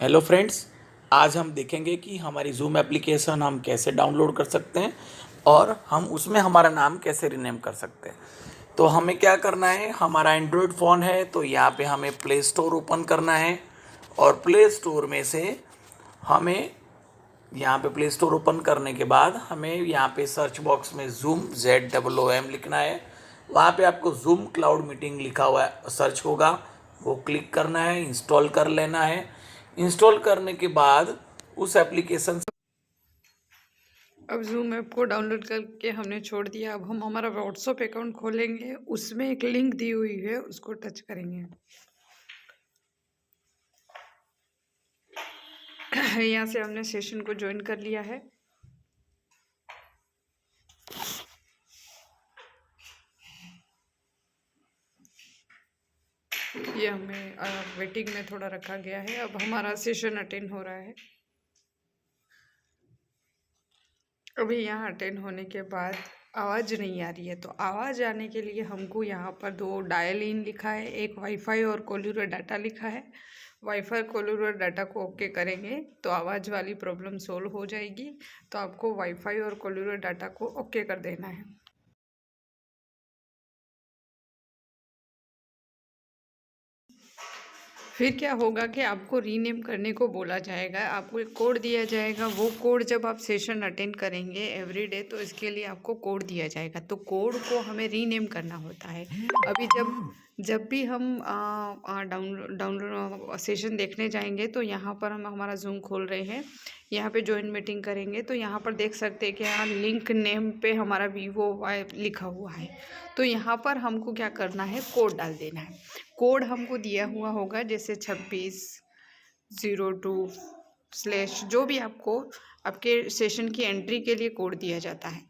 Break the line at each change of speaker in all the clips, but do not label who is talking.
Hello friends. आज हम देखेंगे कि हमारी जूम एप्लीकेशन हम कैसे डाउनलोड कर सकते हैं और हम उसमें हमारा नाम कैसे रीनेम कर सकते हैं। तो हमें क्या करना है, हमारा एंड्रॉयड फ़ोन है तो यहाँ पे हमें प्ले स्टोर ओपन करना है और प्ले स्टोर में से हमें यहाँ पे प्ले स्टोर ओपन करने के बाद हमें यहाँ पे सर्च बॉक्स में जूम ZOOM लिखना है। वहाँ पे आपको जूम क्लाउड मीटिंग लिखा हुआ है सर्च होगा, वो क्लिक करना है, इंस्टॉल कर लेना है। इंस्टॉल करने के बाद उस एप्लीकेशन
अब जूम ऐप को डाउनलोड करके हमने छोड़ दिया। अब हम हमारा व्हाट्सअप अकाउंट खोलेंगे, उसमें एक लिंक दी हुई है, उसको टच करेंगे। यहाँ से हमने सेशन को ज्वाइन कर लिया है। ये हमें वेटिंग में थोड़ा रखा गया है। अब हमारा सेशन अटेंड हो रहा है। अभी यहाँ अटेंड होने के बाद आवाज़ नहीं आ रही है, तो आवाज़ आने के लिए हमको यहाँ पर दो डायल इन लिखा है, एक वाईफाई और कोल्यूर डाटा लिखा है। वाईफाई कोल्यूर डाटा को ओके करेंगे तो आवाज़ वाली प्रॉब्लम सोल्व हो जाएगी। तो आपको वाईफाई और कोल्यूर डाटा को ओके कर देना है। फिर क्या होगा कि आपको रीनेम करने को बोला जाएगा, आपको एक कोड दिया जाएगा। वो कोड जब आप सेशन अटेंड करेंगे एवरीडे तो इसके लिए आपको कोड दिया जाएगा, तो कोड को हमें रीनेम करना होता है। अभी जब जब भी हम डाउनलोड सेशन देखने जाएंगे तो यहाँ पर हम हमारा जूम खोल रहे हैं। यहाँ पे ज्वाइन मीटिंग करेंगे तो यहाँ पर देख सकते हैं कि यहाँ लिंक नेम पे हमारा VOY लिखा हुआ है। तो यहाँ पर हमको क्या करना है, कोड डाल देना है। कोड हमको दिया हुआ होगा, जैसे 2602/ जो भी आपको आपके सेशन की एंट्री के लिए कोड दिया जाता है।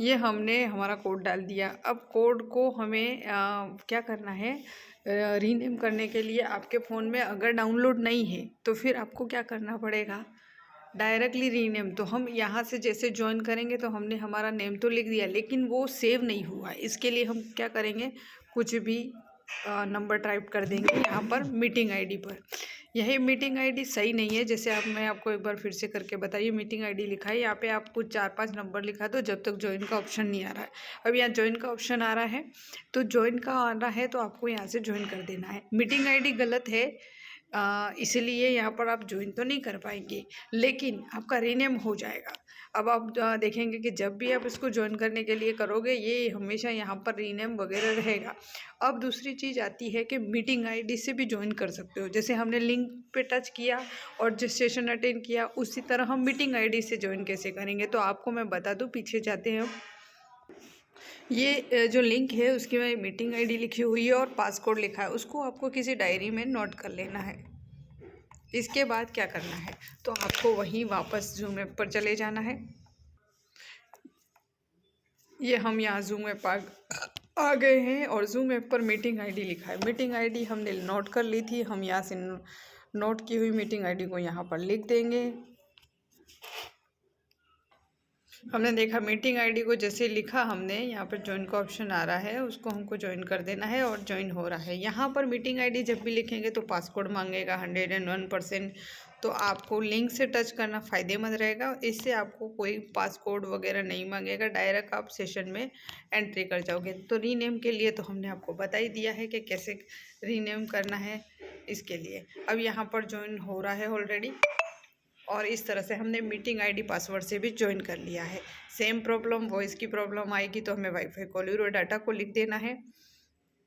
ये हमने हमारा कोड डाल दिया। अब कोड को हमें क्या करना है, रीनेम करने के लिए आपके फ़ोन में अगर डाउनलोड नहीं है तो फिर आपको क्या करना पड़ेगा, डायरेक्टली रीनेम। तो हम यहाँ से जैसे ज्वाइन करेंगे तो हमने हमारा नेम तो लिख दिया, लेकिन वो सेव नहीं हुआ। इसके लिए हम क्या करेंगे, कुछ भी नंबर टाइप कर देंगे यहाँ पर मीटिंग आईडी पर। यही मीटिंग आईडी सही नहीं है, जैसे आप मैं आपको एक बार फिर से करके बताइए। मीटिंग आईडी लिखा है, यहाँ पे आपको 4-5 नंबर लिखा, तो जब तक ज्वाइन का ऑप्शन नहीं आ रहा है। अब यहाँ ज्वाइन का ऑप्शन आ रहा है, तो ज्वाइन का आ रहा है तो आपको यहाँ से ज्वाइन कर देना है। मीटिंग आईडी गलत है, इसलिए यहाँ पर आप ज्वाइन तो नहीं कर पाएंगे, लेकिन आपका रीनेम हो जाएगा। अब आप देखेंगे कि जब भी आप इसको ज्वाइन करने के लिए करोगे ये हमेशा यहाँ पर रीनेम वगैरह रहेगा। अब दूसरी चीज़ आती है कि मीटिंग आईडी से भी ज्वाइन कर सकते हो। जैसे हमने लिंक पे टच किया और जिस सेशन अटेंड किया, उसी तरह हम मीटिंग आईडी से ज्वाइन कैसे करेंगे, तो आपको मैं बता दूँ। पीछे जाते हैं, ये जो लिंक है उसकी में मीटिंग आईडी लिखी हुई है और पासकोड लिखा है, उसको आपको किसी डायरी में नोट कर लेना है। इसके बाद क्या करना है, तो आपको वहीं वापस जूम ऐप पर चले जाना है। ये हम यहाँ जूम ऐप आ गए हैं और जूम ऐप पर मीटिंग आईडी लिखा है। मीटिंग आईडी हमने नोट कर ली थी, हम यहाँ से नोट की हुई मीटिंग आईडी को यहाँ पर लिख देंगे। हमने देखा मीटिंग आईडी को जैसे लिखा हमने, यहाँ पर ज्वाइन का ऑप्शन आ रहा है, उसको हमको ज्वाइन कर देना है और ज्वाइन हो रहा है। यहाँ पर मीटिंग आईडी जब भी लिखेंगे तो पासकोड मांगेगा 101%। तो आपको लिंक से टच करना फ़ायदेमंद रहेगा, इससे आपको कोई पासकोड वगैरह नहीं मांगेगा, डायरेक्ट आप सेशन में एंट्री कर जाओगे। तो रीनेम के लिए तो हमने आपको बता ही दिया है कि कैसे रीनेम करना है इसके लिए। अब यहाँ पर ज्वाइन हो रहा है ऑलरेडी, और इस तरह से हमने मीटिंग आईडी पासवर्ड से भी ज्वाइन कर लिया है। सेम प्रॉब्लम, वॉइस की प्रॉब्लम आएगी तो हमें वाईफाई कॉलर और डाटा को लिख देना है।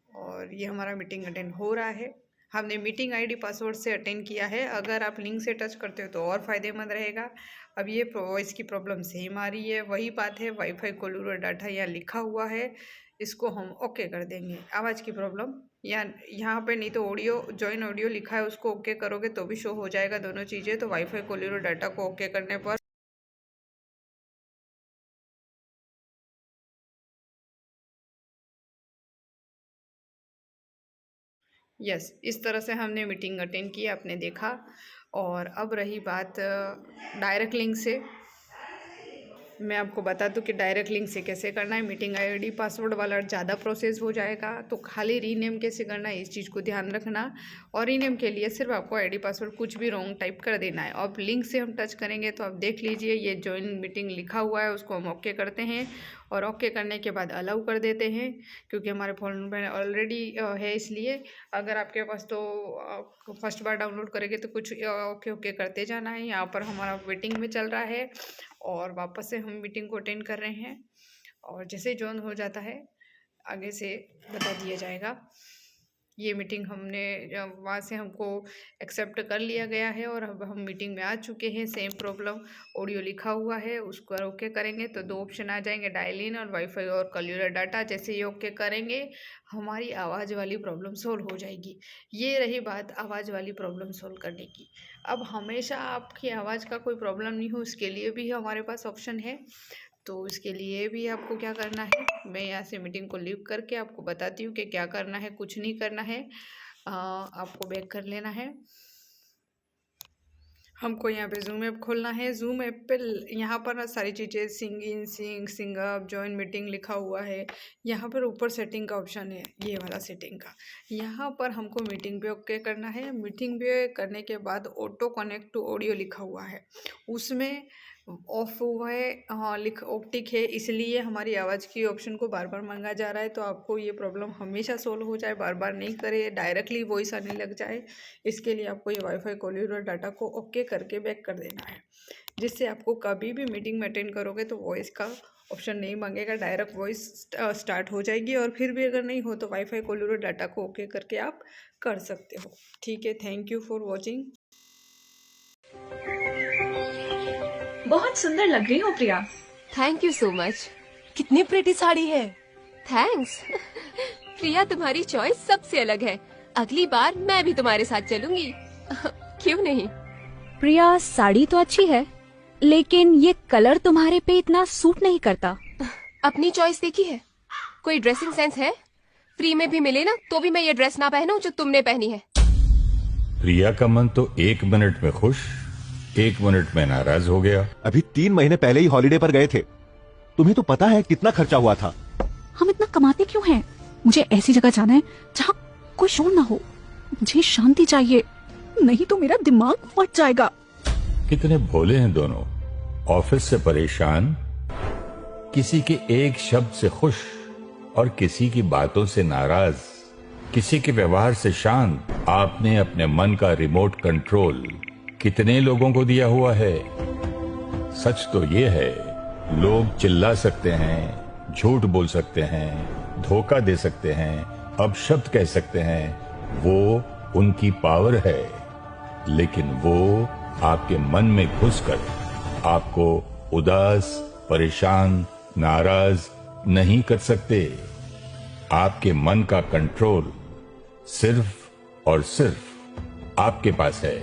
और ये हमारा मीटिंग अटेंड हो रहा है, हमने मीटिंग आईडी पासवर्ड से अटेंड किया है। अगर आप लिंक से टच करते हो तो और फ़ायदेमंद रहेगा। अब ये वॉइस की प्रॉब्लम सेम आ रही है, वही बात है, वाईफाई कॉलर और डाटा यहाँ लिखा हुआ है, इसको हम ओके कर देंगे। आवाज़ की प्रॉब्लम या यहाँ पे नहीं तो ऑडियो, जॉइन ऑडियो लिखा है, उसको ओके करोगे तो भी शो हो जाएगा दोनों चीज़ें। तो वाईफाई कॉलर और डाटा को ओके करने पर यस, इस तरह से हमने मीटिंग अटेंड की, आपने देखा। और अब रही बात डायरेक्ट लिंक से मैं आपको बता दूं कि डायरेक्ट लिंक से कैसे करना है। मीटिंग आईडी पासवर्ड वाला ज़्यादा प्रोसेस हो जाएगा, तो खाली रीनेम कैसे करना है इस चीज़ को ध्यान रखना। और रीनेम के लिए सिर्फ आपको आईडी पासवर्ड कुछ भी रॉन्ग टाइप कर देना है। अब लिंक से हम टच करेंगे तो आप देख लीजिए ये ज्वाइन मीटिंग लिखा हुआ है, उसको हम ओके करते हैं और ओके करने के बाद अलाउ कर देते हैं, क्योंकि हमारे फ़ोन में ऑलरेडी है इसलिए। अगर आपके पास तो फर्स्ट बार डाउनलोड करेंगे तो कुछ ओके ओके करते जाना है। यहाँ पर हमारा वेटिंग में चल रहा है और वापस से हम मीटिंग को अटेंड कर रहे हैं, और जैसे ज्वाइन हो जाता है आगे से बता दिया जाएगा। ये मीटिंग हमने वहाँ से हमको एक्सेप्ट कर लिया गया है और अब हम मीटिंग में आ चुके हैं। सेम प्रॉब्लम ऑडियो लिखा हुआ है, उसको ओके करेंगे तो दो ऑप्शन आ जाएंगे, डायल इन और वाईफाई और कल्यूलर डाटा। जैसे ये ओके करेंगे हमारी आवाज़ वाली प्रॉब्लम सोल्व हो जाएगी। ये रही बात आवाज़ वाली प्रॉब्लम सोल्व करने की। अब हमेशा आपकी आवाज़ का कोई प्रॉब्लम नहीं हो, उसके लिए भी हमारे पास ऑप्शन है। तो इसके लिए भी आपको क्या करना है, मैं यहाँ से मीटिंग को लीव करके आपको बताती हूँ कि क्या करना है। कुछ नहीं करना है, आपको बैक कर लेना है। हमको यहाँ पे जूम ऐप खोलना है। जूम ऐप पे यहाँ पर ना सारी चीज़ें सिंग इन, सिंग अप, जॉइन मीटिंग लिखा हुआ है। यहाँ पर ऊपर सेटिंग का ऑप्शन है, ये वाला सेटिंग का। यहाँ पर हमको मीटिंग पे ओके करना है। मीटिंग पे करने के बाद ऑटो कनेक्ट टू ऑडियो लिखा हुआ है, उसमें ऑफ हुआ है, हाँ ऑप्टिक है, इसलिए हमारी आवाज़ की ऑप्शन को बार बार मांगा जा रहा है। तो आपको ये प्रॉब्लम हमेशा सोल्व हो जाए, बार बार नहीं करे, डायरेक्टली वॉइस आने लग जाए, इसके लिए आपको ये वाईफाई कॉल्यूलर डाटा को ओके करके बैक कर देना है, जिससे आपको कभी भी मीटिंग में अटेंड करोगे तो वॉइस का ऑप्शन नहीं मांगेगा, डायरेक्ट वॉइस स्टार्ट हो जाएगी। और फिर भी अगर नहीं हो तो वाईफाई कॉल्यूलर डाटा को ओके करके आप कर सकते हो। ठीक है, थैंक यू फॉर वॉचिंग।
बहुत सुंदर लग रही हो Priya.
Thank you so much.
कितनी प्रिटी साड़ी है।
थैंक्स। प्रिया, तुम्हारी चॉइस सबसे अलग है। अगली बार मैं भी तुम्हारे साथ चलूंगी। क्यों नहीं?
प्रिया, साड़ी तो अच्छी है, लेकिन ये कलर तुम्हारे पे इतना सूट नहीं करता।
अपनी चॉइस देखी है? कोई ड्रेसिंग सेंस है? फ्री में भी मिले ना तो भी मैं ये ड्रेस ना पहनूं जो तुमने पहनी है।
प्रिया का मन तो 1 मिनट में खुश, 1 मिनट में नाराज हो गया।
अभी 3 महीने पहले ही हॉलिडे पर गए थे। तुम्हें तो पता है कितना खर्चा हुआ था।
हम इतना कमाते क्यों हैं? मुझे ऐसी जगह जाना है जहाँ कोई शोर ना हो। मुझे शांति चाहिए, नहीं तो मेरा दिमाग फट जाएगा।
कितने भोले हैं दोनों। ऑफिस से परेशान, किसी के एक शब्द से खुश और किसी की बातों से नाराज, किसी के व्यवहार से शांत। आपने अपने मन का रिमोट कंट्रोल कितने लोगों को दिया हुआ है। सच तो ये है, लोग चिल्ला सकते हैं, झूठ बोल सकते हैं, धोखा दे सकते हैं, अपशब्द कह सकते हैं, वो उनकी पावर है। लेकिन वो आपके मन में घुसकर आपको उदास, परेशान, नाराज नहीं कर सकते। आपके मन का कंट्रोल सिर्फ और सिर्फ आपके पास है।